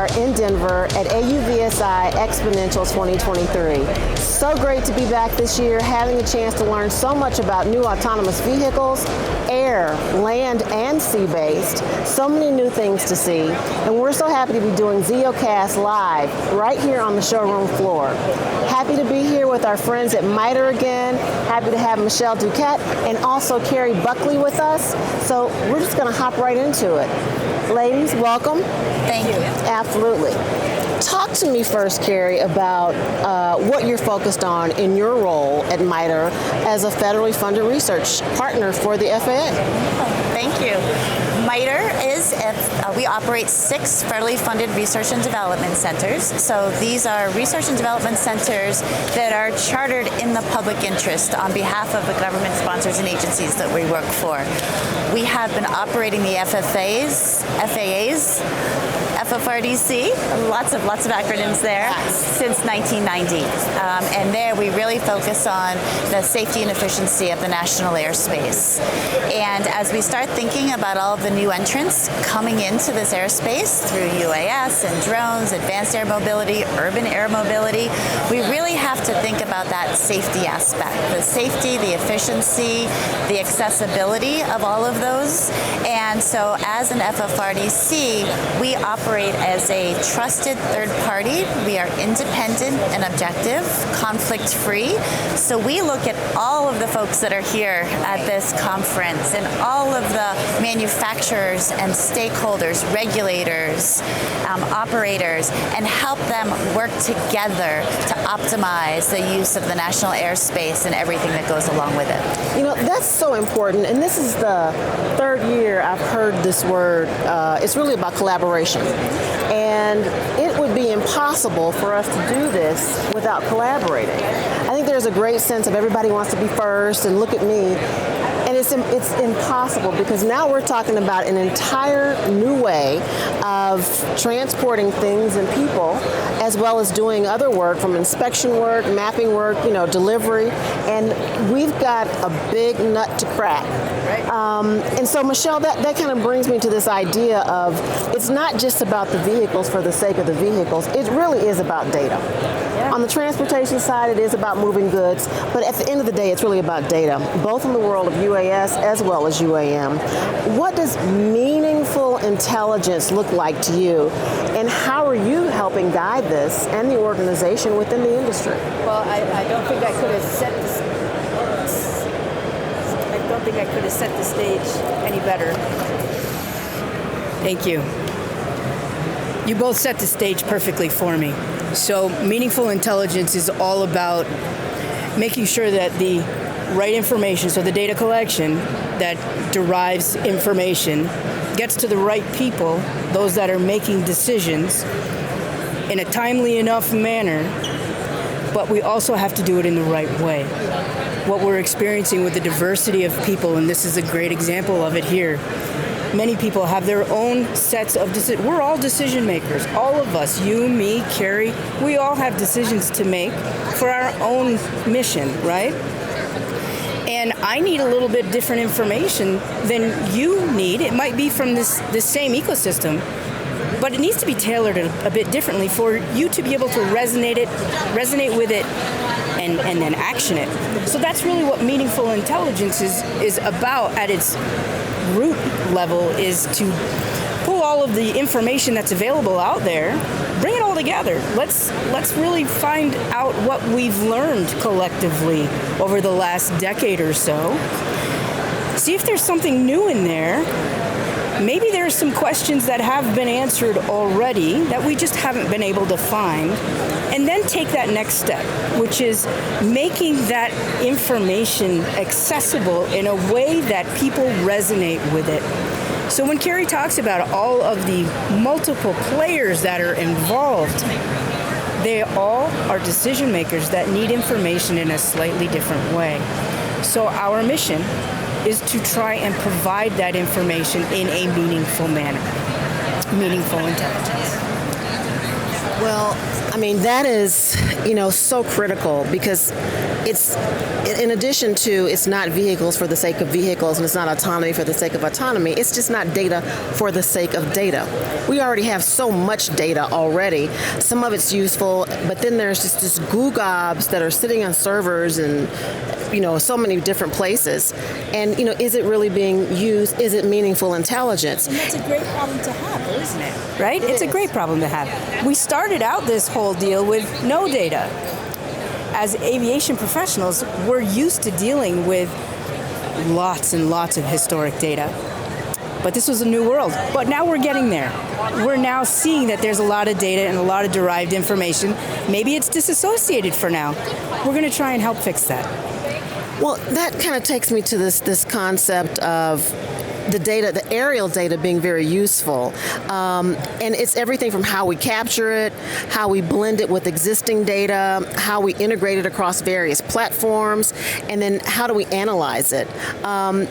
are in Denver at AUVSI Xponential 2023. So great to be back this year, having a chance to learn so much about new autonomous vehicles, air, land, and sea-based. So many new things to see. And we're so happy to be doing ZeoCast live right here on the showroom floor. Happy to be here with our friends at MITRE again. Happy to have Michelle Duquette and also Kerry Buckley with us. So we're just going to hop right into it. Ladies, welcome. Thank you. Absolutely. Talk to me first, Kerry, about what you're focused on in your role at MITRE as a federally funded research partner for the FAA. Thank you. MITRE is, we operate 6 federally funded research and development centers. So these are research and development centers that are chartered in the public interest on behalf of the government sponsors and agencies that we work for. We have been operating the FAAs, FFRDC, lots of acronyms there, since 1990. And there we really focus on the safety and efficiency of the national airspace. And as we start thinking about all of the new entrants coming into this airspace through UAS and drones, advanced air mobility, urban air mobility, we really have to think about that safety aspect, the safety, the efficiency, the accessibility of all of those. And so as an FFRDC, we operate as a trusted third party. We are independent and objective, conflict-free. So we look at all of the folks that are here at this conference and all of the manufacturers and stakeholders, regulators, operators, and help them work together to optimize the use of the national airspace and everything that goes along with it. You know, that's so important, and this is the third year I've heard this word. It's really about collaboration. And it would be impossible for us to do this without collaborating. I think there's a great sense of everybody wants to be first and look at me. And it's impossible because now we're talking about an entire new way of transporting things and people, as well as doing other work from inspection work, mapping work, delivery. And we've got a big nut to crack. And so, Michelle, that kind of brings me to this idea of it's not just about the vehicles for the sake of the vehicles. It really is about data. On the transportation side, it is about moving goods, but at the end of the day, it's really about data, both in the world of UAS as well as UAM. What does meaningful intelligence look like to you, and how are you helping guide this and the organization within the industry? Well, I don't think I could have set this. I don't think I could have set the stage any better. Thank you. You both set the stage perfectly for me. So meaningful intelligence is all about making sure that the right information, so the data collection that derives information, gets to the right people, those that are making decisions, in a timely enough manner, but we also have to do it in the right way. What we're experiencing with the diversity of people, and this is a great example of it here, many people have their own sets of decisions. We're all decision makers. All of us, you, me, Kerry, we all have decisions to make for our own mission, right? And I need a little bit different information than you need. It might be from this same ecosystem, but it needs to be tailored a bit differently for you to be able to resonate with it and then action it. So that's really what meaningful intelligence is about at its root level, is to pull all of the information that's available out there, bring it all together. Let's really find out what we've learned collectively over the last decade or so. See if there's something new in there. Maybe there are some questions that have been answered already that we just haven't been able to find. And then take that next step, which is making that information accessible in a way that people resonate with it. So when Kerry talks about all of the multiple players that are involved, they all are decision makers that need information in a slightly different way. So our mission is to try and provide that information in a meaningful manner, meaningful intelligence. Well, I mean, that is so critical because it's, in addition to it's not vehicles for the sake of vehicles and it's not autonomy for the sake of autonomy, it's just not data for the sake of data. We already have so much data already. Some of it's useful, but then there's just this goo gobs that are sitting on servers and so many different places. And, is it really being used? Is it meaningful intelligence? And that's a great problem to have, though, isn't it? Right? It's a great problem to have. We started out this whole deal with no data. As aviation professionals, we're used to dealing with lots and lots of historic data. But this was a new world. But now we're getting there. We're now seeing that there's a lot of data and a lot of derived information. Maybe it's disassociated for now. We're going to try and help fix that. Well, that kind of takes me to this concept of the data, the aerial data being very useful. And it's everything from how we capture it, how we blend it with existing data, how we integrate it across various platforms, and then how do we analyze it? And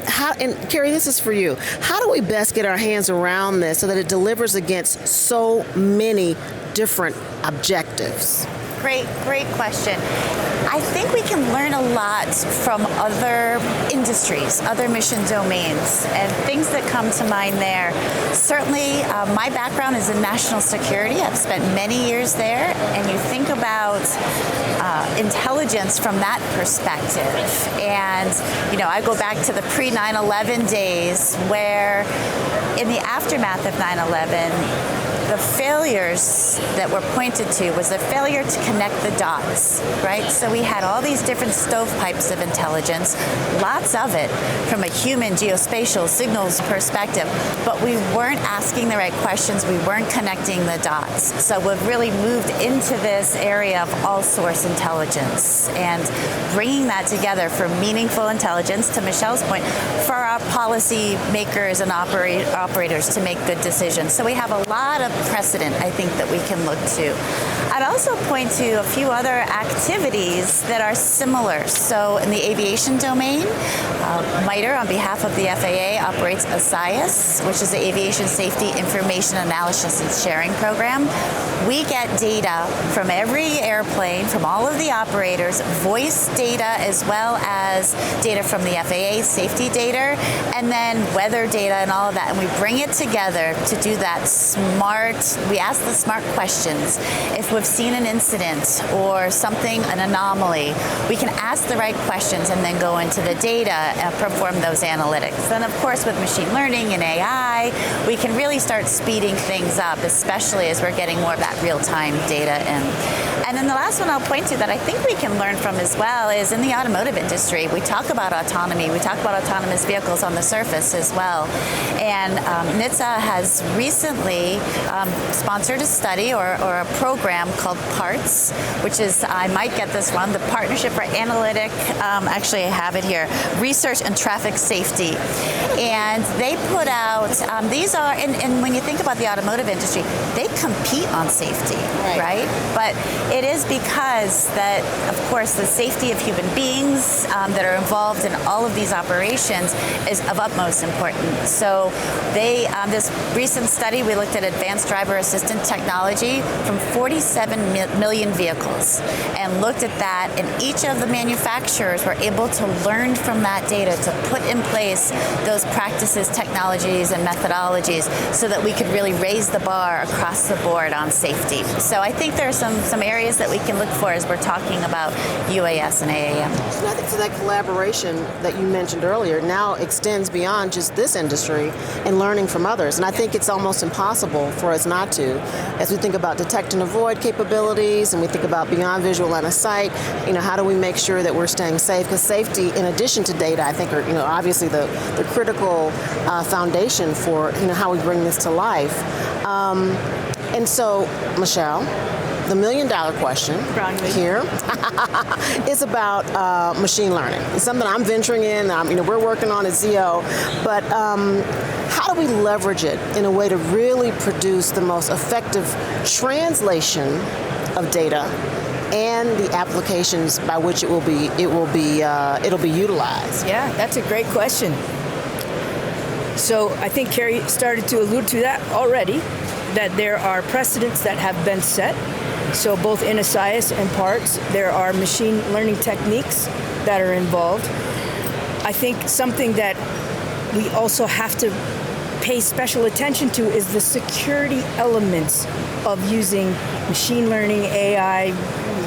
Kerry, this is for you. How do we best get our hands around this so that it delivers against so many different objectives? Great question. I think we can learn a lot from other industries, other mission domains, and things that come to mind there. Certainly, my background is in national security. I've spent many years there, and you think about intelligence from that perspective. And, I go back to the pre-9/11 days where in the aftermath of 9/11, the failures that were pointed to was the failure to connect the dots, right? So we had all these different stovepipes of intelligence, lots of it from a human geospatial signals perspective, but we weren't asking the right questions, we weren't connecting the dots. So we've really moved into this area of all source intelligence and bringing that together for meaningful intelligence, to Michelle's point, for our policy makers and operators to make good decisions. So we have a lot of precedent, I think, that we can look to. I'd also point to a few other activities that are similar. So in the aviation domain, MITRE, on behalf of the FAA, operates AUVSI, which is the Aviation Safety Information Analysis and Sharing Program. We get data from every airplane, from all of the operators, voice data as well as data from the FAA, safety data, and then weather data and all of that. And we bring it together to do that we ask the smart questions. If we've seen an incident or something, an anomaly, we can ask the right questions and then go into the data and perform those analytics. Then, of course, with machine learning and AI, we can really start speeding things up, especially as we're getting more of that real-time data in. And then the last one I'll point to that I think we can learn from as well is in the automotive industry. We talk about autonomy. We talk about autonomous vehicles on the surface as well. And NHTSA has recently sponsored a study or a program called PARTS, which is, I might get this wrong, the Partnership for Analytic, actually I have it here, Research and Traffic Safety. And they put out, these are, and when you think about the automotive industry, they compete on safety, right? But it is because that, of course, the safety of human beings that are involved in all of these operations is of utmost importance. So they, this recent study, we looked at advanced driver assistant technology from 47 million vehicles and looked at that, and each of the manufacturers were able to learn from that data to put in place those practices, technologies, and methodologies so that we could really raise the bar across the board on safety. So I think there are some areas that we can look for as we're talking about UAS and AAM. So I think that collaboration that you mentioned earlier now extends beyond just this industry and learning from others. And I think it's almost impossible for us not to. As we think about detect and avoid capabilities and we think about beyond visual line of sight, how do we make sure that we're staying safe? Because safety, in addition to data, I think are, obviously the critical foundation for, how we bring this to life. And so, Michelle, the $1 million question here is about machine learning. It's something I'm venturing in. We're working on at ZO, but how do we leverage it in a way to really produce the most effective translation of data and the applications by which it'll be utilized? Yeah, that's a great question. So I think Kerry started to allude to that already, that there are precedents that have been set So both in AUVSI and parts, there are machine learning techniques that are involved. I think something that we also have to pay special attention to is the security elements of using machine learning, AI.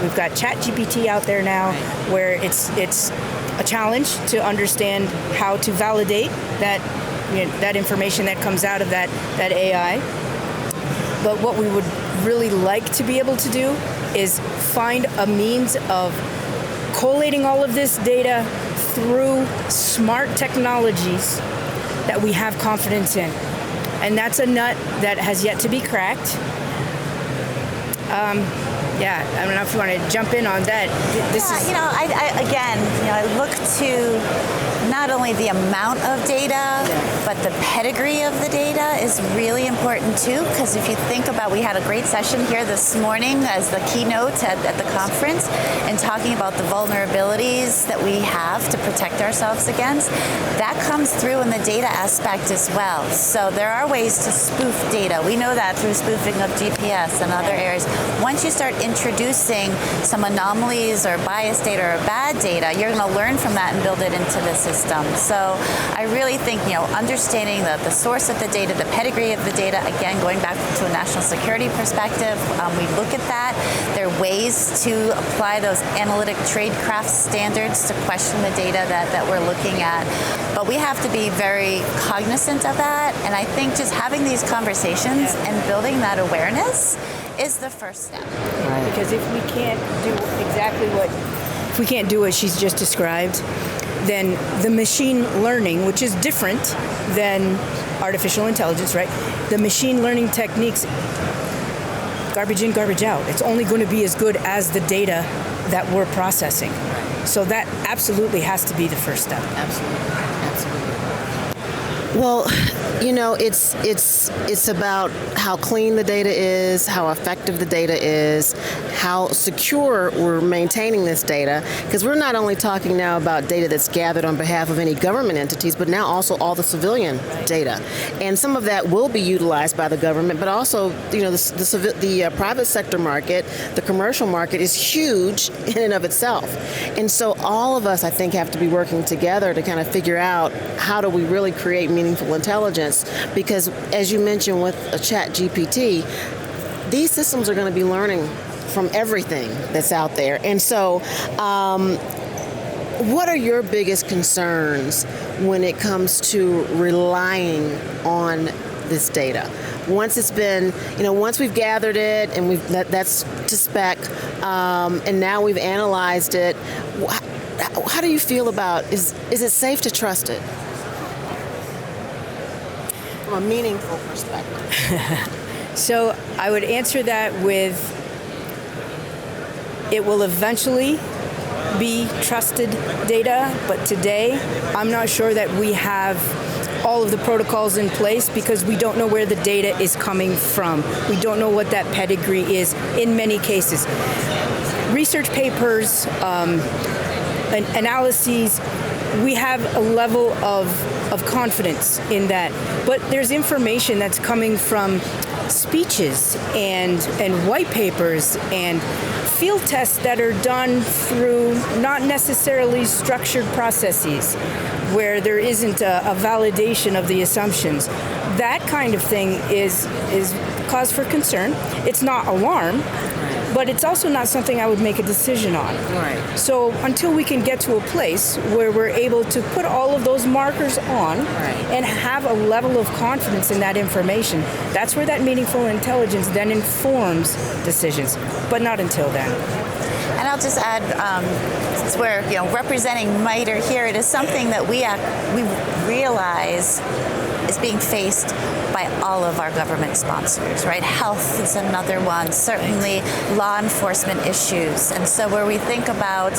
We've got ChatGPT out there now, where it's a challenge to understand how to validate that information that comes out of that AI. But what we would really like to be able to do is find a means of collating all of this data through smart technologies that we have confidence in. And that's a nut that has yet to be cracked. I don't know if you want to jump in on that. I look to not only the amount of data, but the pedigree of the data is really important too, because if you think about, we had a great session here this morning as the keynote at the conference, and talking about the vulnerabilities that we have to protect ourselves against. That comes through in the data aspect as well. So there are ways to spoof data. We know that through spoofing of GPS and other areas. Once you start introducing some anomalies or biased data or bad data, you're going to learn from that and build it into the system. So I really think, understanding the source of the data, the pedigree of the data, again, going back to a national security perspective, we look at that. There are ways to apply those analytic tradecraft standards to question the data that we're looking at. But we have to be very cognizant of that. And I think just having these conversations and building that awareness is the first step. Right. Because if we can't do what she's just described, then the machine learning, which is different than artificial intelligence, right? The machine learning techniques, garbage in, garbage out. It's only going to be as good as the data that we're processing. So that absolutely has to be the first step. Absolutely. Well, it's about how clean the data is, how effective the data is, how secure we're maintaining this data, because we're not only talking now about data that's gathered on behalf of any government entities, but now also all the civilian data. And some of that will be utilized by the government, but also, the private sector market, the commercial market is huge in and of itself. And so all of us, I think, have to be working together to kind of figure out how do we really create meaningful intelligence, because as you mentioned with a ChatGPT, these systems are going to be learning from everything that's out there. And so what are your biggest concerns when it comes to relying on this data? Once it's been, once we've gathered it and that's to spec, and now we've analyzed it, how do you feel about, is it safe to trust it? From a meaningful perspective. So I would answer that with, it will eventually be trusted data, but today I'm not sure that we have all of the protocols in place because we don't know where the data is coming from. We don't know what that pedigree is in many cases. Research papers, analyses, we have a level of confidence in that. But there's information that's coming from speeches and white papers and field tests that are done through not necessarily structured processes where there isn't a validation of the assumptions. That kind of thing is cause for concern. It's not alarm, but it's also not something I would make a decision on. Right. So until we can get to a place where we're able to put all of those markers on and have a level of confidence in that information, that's where that meaningful intelligence then informs decisions, but not until then. And I'll just add, since we're representing MITRE here, it is something that we realize is being faced by all of our government sponsors, right? Health is another one, certainly law enforcement issues. And so where we think about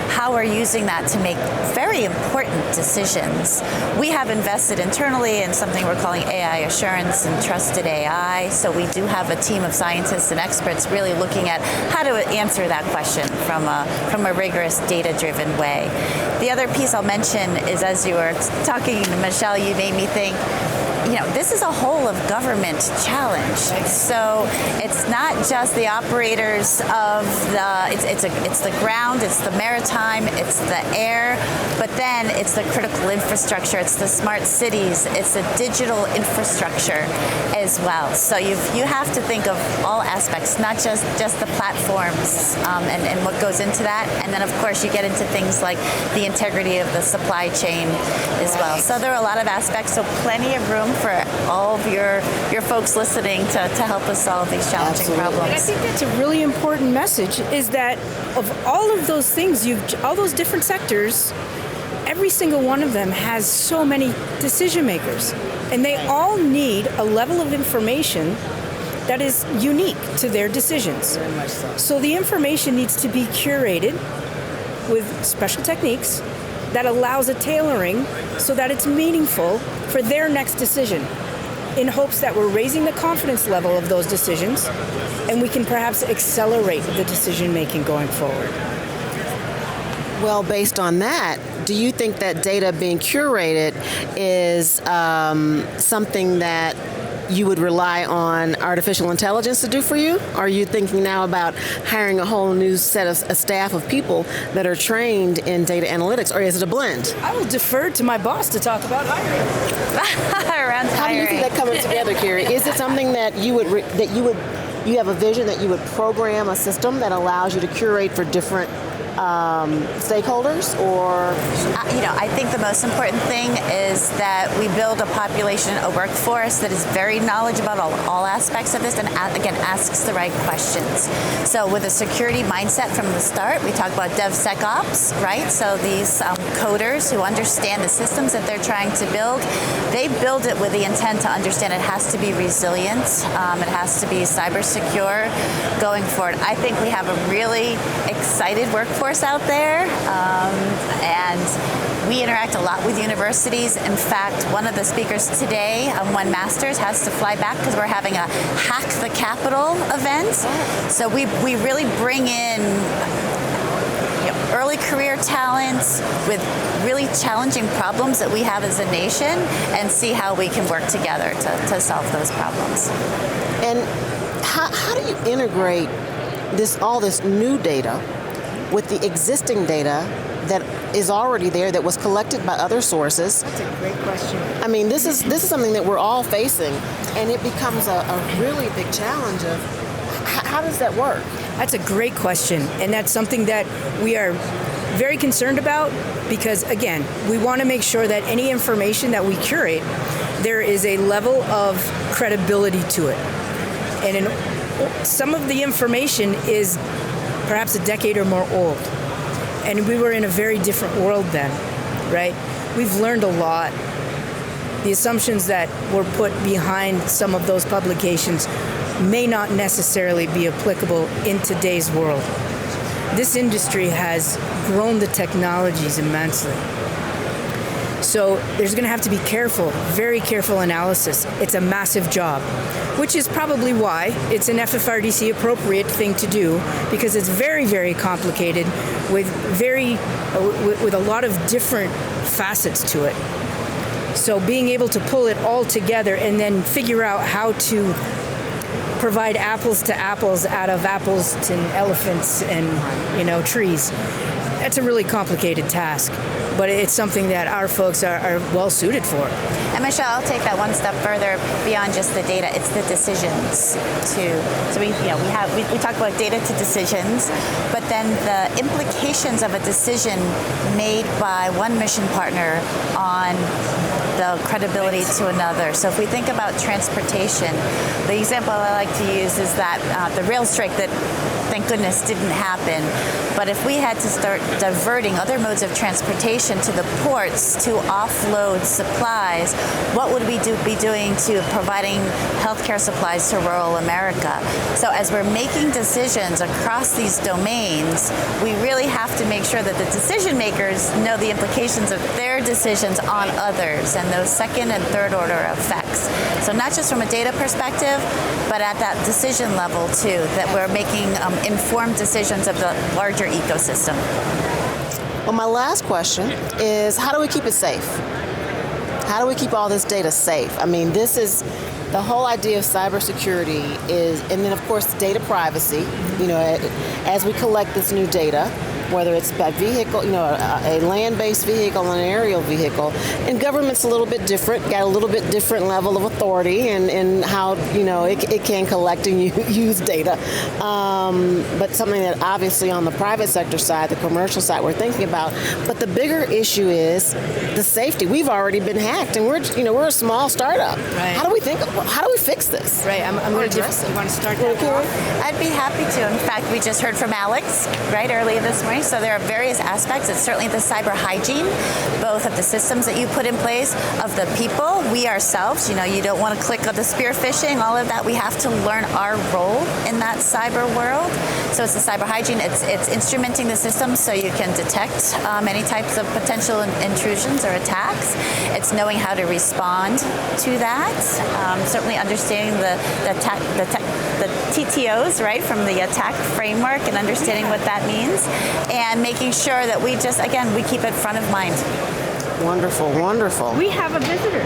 how we're using that to make very important decisions, we have invested internally in something we're calling AI assurance and trusted AI. So we do have a team of scientists and experts really looking at how to answer that question from a rigorous data-driven way. The other piece I'll mention is, as you were talking, Michelle, you made me think, this is a whole of government challenge. So it's not just the operators of it's the ground, it's the maritime, it's the air, but then it's the critical infrastructure, it's the smart cities, it's the digital infrastructure as well. So you have to think of all aspects, not just the platforms and what goes into that. And then of course you get into things like the integrity of the supply chain as well. So there are a lot of aspects, so plenty of room for all of your folks listening to help us solve these challenging problems. And I think that's a really important message, is that of all of those things, all those different sectors, every single one of them has so many decision makers. And they all need a level of information that is unique to their decisions. Very much so. So the information needs to be curated with special techniques that allows a tailoring so that it's meaningful for their next decision, in hopes that we're raising the confidence level of those decisions and we can perhaps accelerate the decision making going forward. Well, based on that, do you think that data being curated is something that you would rely on artificial intelligence to do for you? Or are you thinking now about hiring a whole new set of a staff of people that are trained in data analytics, or is it a blend? I will defer to my boss to talk about hiring. Around How do you see that coming together, Kerry? Is it something that you have a vision that you would program a system that allows you to curate for different stakeholders, or? I think the most important thing is that we build a population, a workforce that is very knowledgeable about all aspects of this, and again, asks the right questions. So with a security mindset from the start, we talk about DevSecOps, right? So these coders who understand the systems that they're trying to build, they build it with the intent to understand it has to be resilient, it has to be cyber secure going forward. I think we have a really excited workforce out there, and we interact a lot with universities. In fact, one of the speakers today on One Masters has to fly back because we're having a Hack the Capitol event. So we really bring in early career talents with really challenging problems that we have as a nation, and see how we can work together to solve those problems. And how do you integrate all this new data with the existing data that is already there, that was collected by other sources? That's a great question. I mean, this is something that we're all facing, and it becomes a really big challenge of how does that work? That's a great question, and that's something that we are very concerned about, because again, we want to make sure that any information that we curate, there is a level of credibility to it. And some of the information is perhaps a decade or more old. And we were in a very different world then, right? We've learned a lot. The assumptions that were put behind some of those publications may not necessarily be applicable in today's world. This industry has grown the technologies immensely. So there's going to have to be very careful analysis. It's a massive job, which is probably why it's an FFRDC appropriate thing to do, because it's very, very complicated with a lot of different facets to it. So being able to pull it all together and then figure out how to provide apples to apples out of apples to elephants and trees, that's a really complicated task. But it's something that our folks are well suited for. And Michelle, I'll take that one step further beyond just the data. It's the decisions too. So we talk about data to decisions, but then the implications of a decision made by one mission partner on the credibility to another. So if we think about transportation, the example I like to use is that the rail strike that, thank goodness, didn't happen. But if we had to start diverting other modes of transportation to the ports to offload supplies, what would we be doing to providing healthcare supplies to rural America? So as we're making decisions across these domains, we really have to make sure that the decision makers know the implications of their decisions on others and those second and third order effects. So not just from a data perspective, but at that decision level too, that we're making informed decisions of the larger ecosystem. Well, my last question is, how do we keep it safe? How do we keep all this data safe? I mean, this is the whole idea of cybersecurity is, and then of course data privacy. You know, as we collect this new data, whether it's by vehicle, you know, a land-based vehicle and an aerial vehicle, and government's a little bit different, got a little bit different level of authority and how, you know, it can collect and use data. But something that obviously on the private sector side, the commercial side, we're thinking about. But the bigger issue is the safety. We've already been hacked, and we're a small startup. Right. How do we fix this? Right. I'm going to address it. You want to start that? I'd be happy to. In fact, we just heard from Alex, right, earlier this morning. So there are various aspects. It's certainly the cyber hygiene, both of the systems that you put in place, of the people, we ourselves. You know, you don't want to click on the spear phishing, all of that. We have to learn our role in that cyber world. So it's the cyber hygiene. It's instrumenting the systems so you can detect any types of potential intrusions or attacks. It's knowing how to respond to that. Certainly understanding the TTOs, right, from the attack framework and understanding what that means, and making sure that we just, again, we keep it front of mind. Wonderful, wonderful. We have a visitor.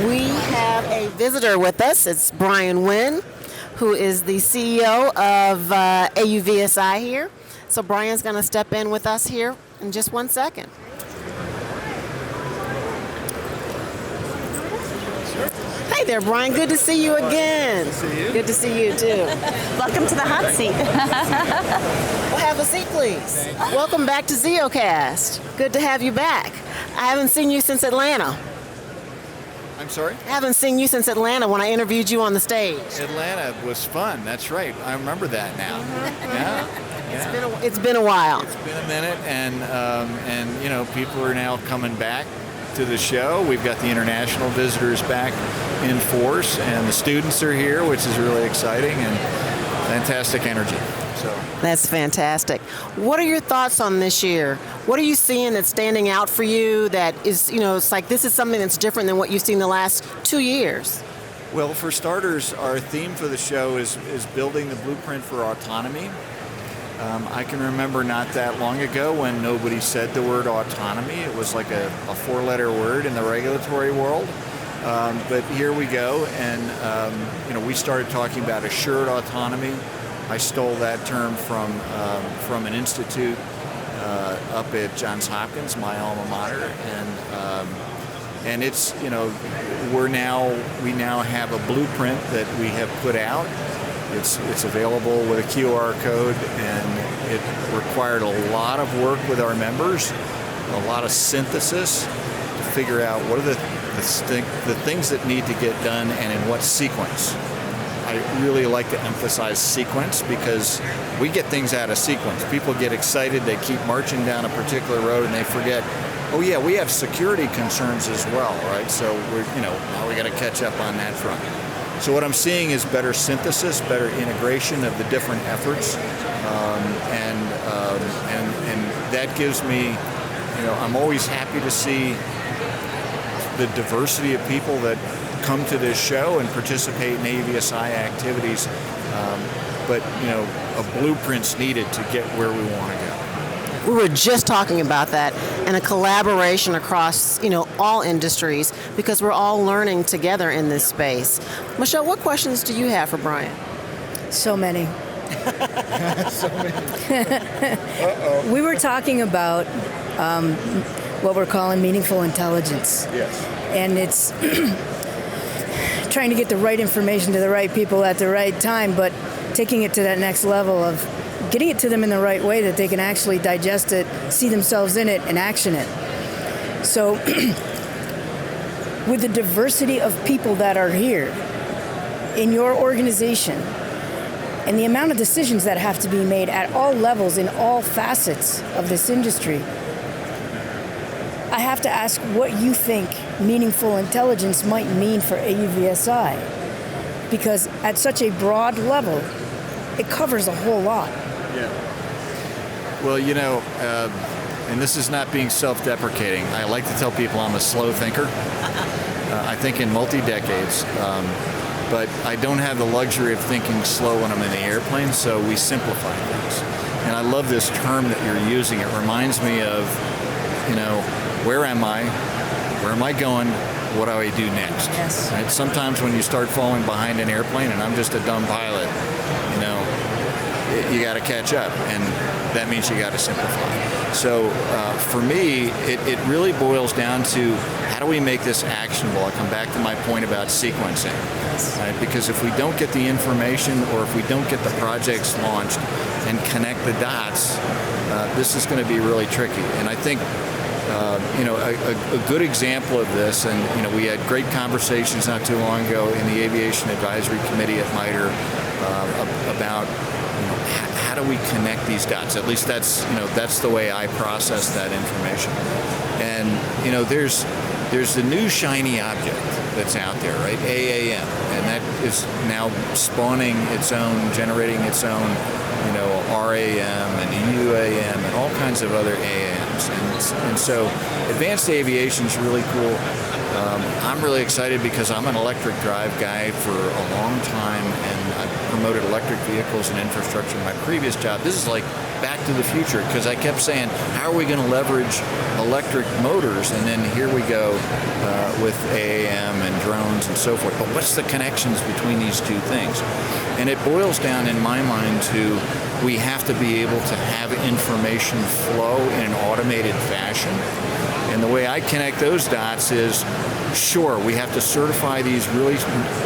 We have a visitor with us. It's Brian Wynne, who is the CEO of AUVSI here. So Brian's going to step in with us here in just 1 second. Hey there, Brian. Good to see you again. Good to see you. Good to see you, too. Welcome to the hot seat. Well, have a seat, please. Welcome back to ZeoCast. Good to have you back. I haven't seen you since Atlanta. I'm sorry? I haven't seen you since Atlanta when I interviewed you on the stage. Atlanta was fun. That's right. I remember that now. Yeah. It's been a while. It's been a minute, and you know, people are now coming back to the show. We've got the international visitors back in force, and the students are here, which is really exciting, and fantastic energy. So That's fantastic. What are your thoughts on this year? What are you seeing that's standing out for you that is, you know, it's like this is something that's different than what you've seen the last 2 years? well, for starters, our theme for the show is building the blueprint for autonomy. I can remember not that long ago when nobody said the word autonomy. It was like a four-letter word in the regulatory world. But here we go, and you know, we started talking about assured autonomy. I stole that term from an institute up at Johns Hopkins, my alma mater, and it's, you know, we now have a blueprint that we have put out. It's available with a QR code, and it required a lot of work with our members, a lot of synthesis to figure out what are the things that need to get done and in what sequence. I really like to emphasize sequence because we get things out of sequence. People get excited, they keep marching down a particular road, and they forget, oh yeah, we have security concerns as well, right? So now we got to catch up on that front. So what I'm seeing is better synthesis, better integration of the different efforts, and that gives me, I'm always happy to see the diversity of people that come to this show and participate in AUVSI activities. But a blueprint's needed to get where we want to go. We were just talking about that, and a collaboration across, all industries, because we're all learning together in this space. Michelle, what questions do you have for Brian? So many. So many. We were talking about what we're calling meaningful intelligence. Yes. And it's trying to get the right information to the right people at the right time, but taking it to that next level of getting it to them in the right way that they can actually digest it, see themselves in it, and action it. So with the diversity of people that are here in your organization and the amount of decisions that have to be made at all levels in all facets of this industry, I have to ask what you think meaningful intelligence might mean for AUVSI, because at such a broad level, it covers a whole lot. Yeah. Well, and this is not being self-deprecating. I like to tell people I'm a slow thinker. I think in multi-decades, but I don't have the luxury of thinking slow when I'm in the airplane, so we simplify things. And I love this term that you're using. It reminds me of, where am I? Where am I going? what do I do next? Yes. Right? Sometimes when you start falling behind an airplane, and I'm just a dumb pilot, you got to catch up, and that means you got to simplify. So for me, it really boils down to how do we make this actionable? I come back to my point about sequencing, right? Because if we don't get the information, or if we don't get the projects launched and connect the dots, this is going to be really tricky. And I think a good example of this, and we had great conversations not too long ago in the Aviation Advisory Committee at MITRE about how do we connect these dots? At least that's the way I process that information. And there's the new shiny object that's out there, right? AAM, and that is now spawning its own, generating its own, RAM and UAM and all kinds of other AAMs. And so advanced aviation is really cool. I'm really excited because I'm an electric drive guy for a long time, and I've promoted electric vehicles and infrastructure in my previous job. This is like back to the future, because I kept saying, how are we going to leverage electric motors? And then here we go with AAM and drones and so forth. But what's the connections between these two things? And it boils down, in my mind, to we have to be able to have information flow in an automated fashion. And the way I connect those dots is, sure, we have to certify these really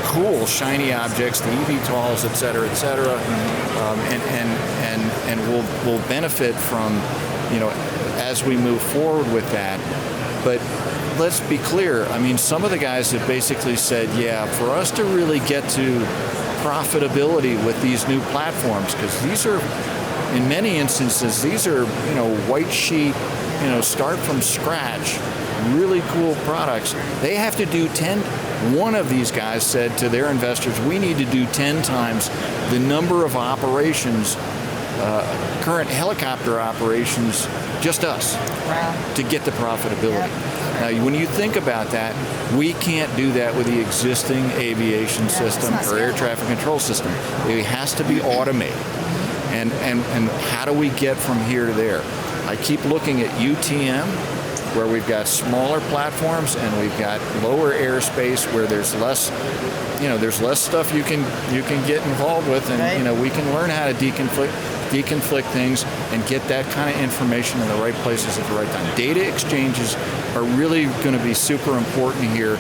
cool, shiny objects, the eVTOLs, et cetera, and we'll benefit from, as we move forward with that. But let's be clear. I mean, some of the guys have basically said, yeah, for us to really get to profitability with these new platforms, because these are, in many instances, these are, white sheet, start from scratch, really cool products. They have to do one of these guys said to their investors, we need to do 10 times the number of operations, current helicopter operations, just us, to get the profitability. Yep. Now, when you think about that, we can't do that with the existing aviation system or air traffic control system. It has to be automated. And how do we get from here to there? I keep looking at UTM, where we've got smaller platforms and we've got lower airspace where there's less, there's less stuff you can get involved with, and we can learn how to deconflict things and get that kind of information in the right places at the right time. Data exchanges are really going to be super important here.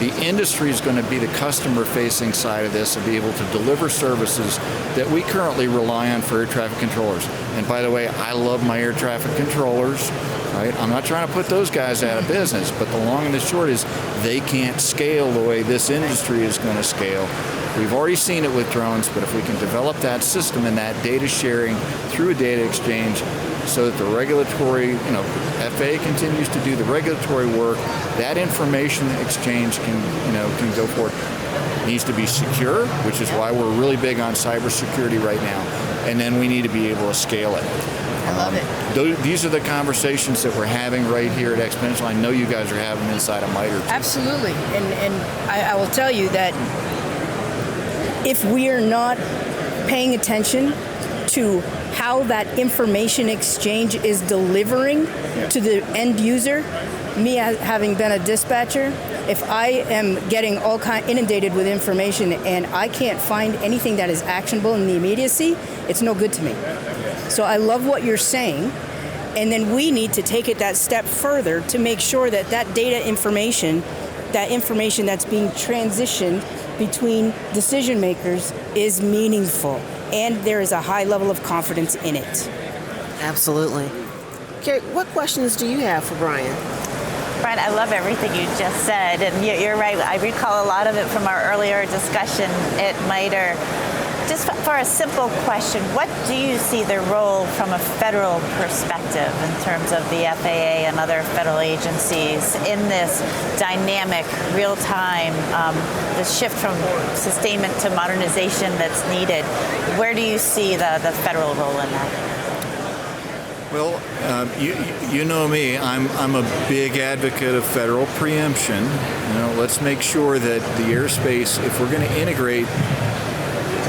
The industry is going to be the customer-facing side of this and be able to deliver services that we currently rely on for air traffic controllers. And by the way, I love my air traffic controllers. Right? I'm not trying to put those guys out of business, but the long and the short is they can't scale the way this industry is going to scale. We've already seen it with drones, but if we can develop that system and that data sharing through a data exchange so that the regulatory, FAA continues to do the regulatory work, that information exchange can go forward. It needs to be secure, which is why we're really big on cybersecurity right now, and then we need to be able to scale it. I love it. These are the conversations that we're having right here at Xponential. I know you guys are having them inside of MITRE too. Absolutely, and I will tell you that if we are not paying attention to how that information exchange is delivering to the end user, me having been a dispatcher, if I am getting inundated with information and I can't find anything that is actionable in the immediacy, it's no good to me. So I love what you're saying, and then we need to take it that step further to make sure that that data information, that information that's being transitioned between decision makers is meaningful, and there is a high level of confidence in it. Absolutely. Kerry, what questions do you have for Brian? Brian, I love everything you just said, and you're right. I recall a lot of it from our earlier discussion at MITRE. Just for a simple question, what do you see the role from a federal perspective in terms of the FAA and other federal agencies in this dynamic, real-time, the shift from sustainment to modernization that's needed? Where do you see the federal role in that? Well, you know me. I'm a big advocate of federal preemption. Let's make sure that the airspace, if we're going to integrate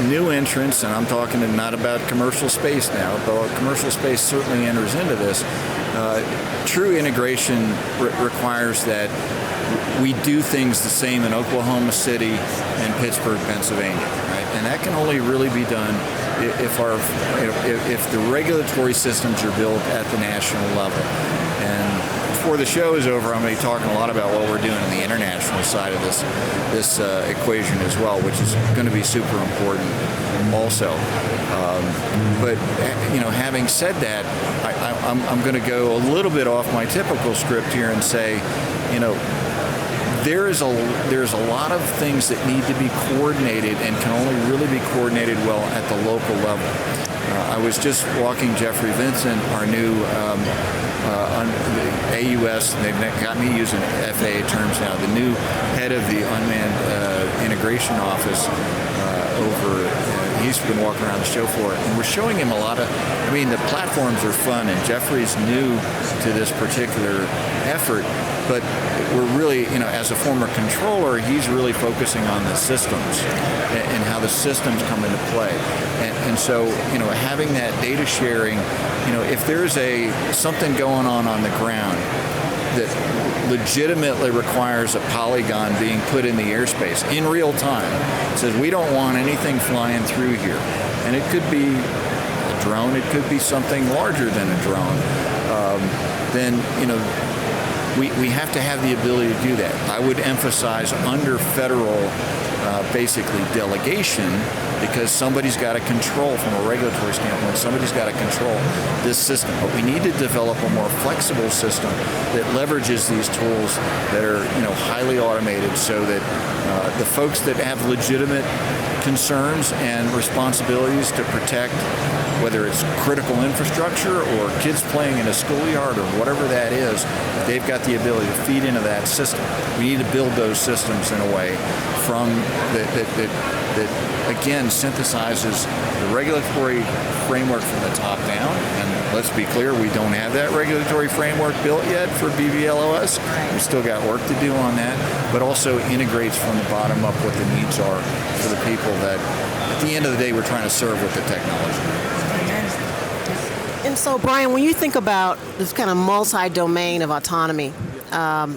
new entrants, and I'm talking not about commercial space now, but commercial space certainly enters into this. True integration requires that we do things the same in Oklahoma City and Pittsburgh, Pennsylvania, right? And that can only really be done if the regulatory systems are built at the national level. And before the show is over, I'm going to be talking a lot about what we're doing on the international side of this equation as well, which is going to be super important also. But having said that, I'm going to go a little bit off my typical script here and say, there's a lot of things that need to be coordinated and can only really be coordinated well at the local level. I was just walking Jeffrey Vincent, our new on the AUS, and they've got me using FAA terms now, the new head of the Unmanned Integration Office he's been walking around the show floor, and we're showing him a lot of, the platforms are fun, and Jeffrey's new to this particular effort, but we're really, as a former controller, he's really focusing on the systems and how the systems come into play. And so, having that data sharing, if there's something going on the ground that legitimately requires a polygon being put in the airspace in real time, it says we don't want anything flying through here. And it could be a drone, it could be something larger than a drone. Then, we have to have the ability to do that. I would emphasize under federal, basically delegation, because somebody's got to control from a regulatory standpoint, somebody's got to control this system. But we need to develop a more flexible system that leverages these tools that are, highly automated, so that the folks that have legitimate concerns and responsibilities to protect, whether it's critical infrastructure or kids playing in a schoolyard or whatever that is, they've got the ability to feed into that system. We need to build those systems in a way from that again synthesizes the regulatory framework from the top down. And let's be clear, we don't have that regulatory framework built yet for BVLOS. We've still got work to do on that, but also integrates from the bottom up what the needs are for the people that at the end of the day we're trying to serve with the technology. And so, Brian, when you think about this kind of multi-domain of autonomy,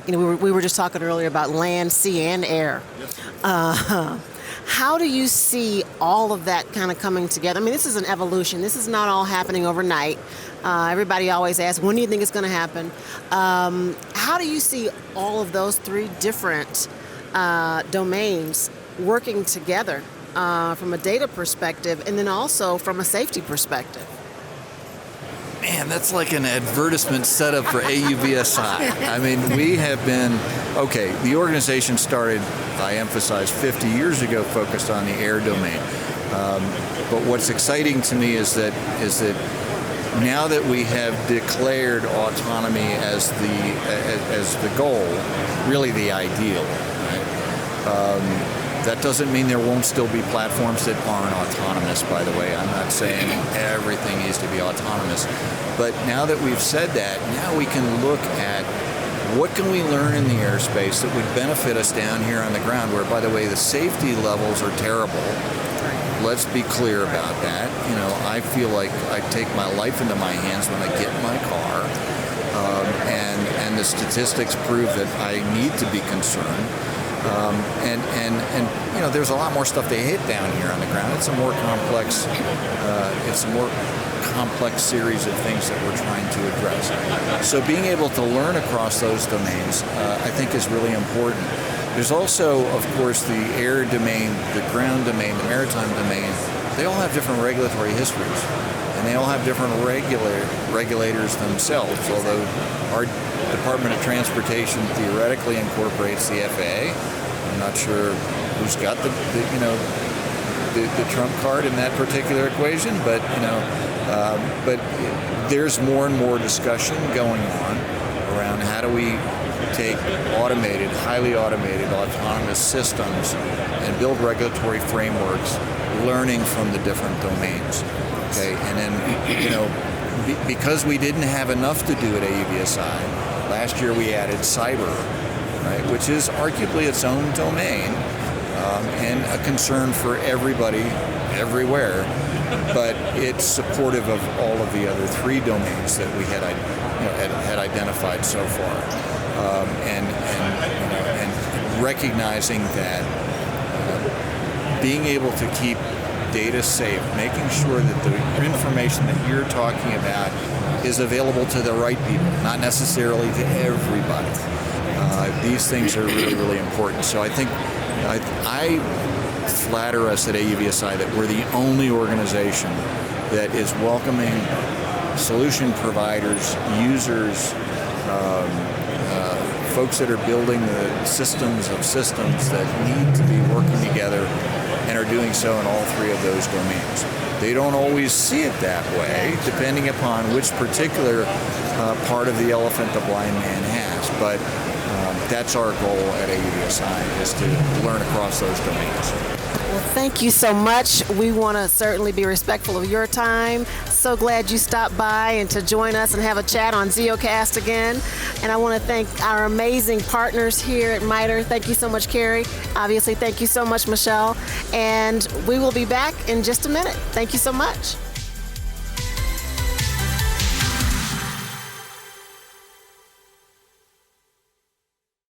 we were just talking earlier about land, sea, and air. How do you see all of that kind of coming together? This is an evolution. This is not all happening overnight. Everybody always asks, when do you think it's going to happen? How do you see all of those three different domains working together from a data perspective and then also from a safety perspective? Man, that's like an advertisement set up for AUVSI. We have been, the organization started, I emphasize, 50 years ago, focused on the air domain. But what's exciting to me is that now that we have declared autonomy as the goal, really the ideal, right? That doesn't mean there won't still be platforms that aren't autonomous, by the way. I'm not saying everything needs to be autonomous. But now that we've said that, now we can look at what can we learn in the airspace that would benefit us down here on the ground, where, by the way, the safety levels are terrible. Let's be clear about that. I feel like I take my life into my hands when I get in my car. And the statistics prove that I need to be concerned. And there's a lot more stuff they hit down here on the ground. It's a more complex, series of things that we're trying to address. So being able to learn across those domains, I think, is really important. There's also, of course, the air domain, the ground domain, the maritime domain. They all have different regulatory histories, and they all have different regulators themselves. Although our Department of Transportation theoretically incorporates the FAA. I'm not sure who's got the trump card in that particular equation, but there's more and more discussion going on around how do we take automated, highly automated, autonomous systems and build regulatory frameworks, learning from the different domains. Okay, and then because we didn't have enough to do at AUVSI. Last year we added cyber, right, which is arguably its own domain and a concern for everybody, everywhere, but it's supportive of all of the other three domains that we had identified so far, and recognizing that being able to keep data safe, making sure that the information that you're talking about is available to the right people, not necessarily to everybody. These things are really, really important. So I think I flatter us at AUVSI that we're the only organization that is welcoming solution providers, users, folks that are building the systems of systems that need to be working together and are doing so in all three of those domains. They don't always see it that way, depending upon which particular part of the elephant the blind man has. But that's our goal at AUVSI, is to learn across those domains. Well, thank you so much. We want to certainly be respectful of your time. So glad you stopped by and to join us and have a chat on ZeoCast again. And I want to thank our amazing partners here at MITRE. Thank you so much, Kerry. Obviously, thank you so much, Michelle. And we will be back in just a minute. Thank you so much.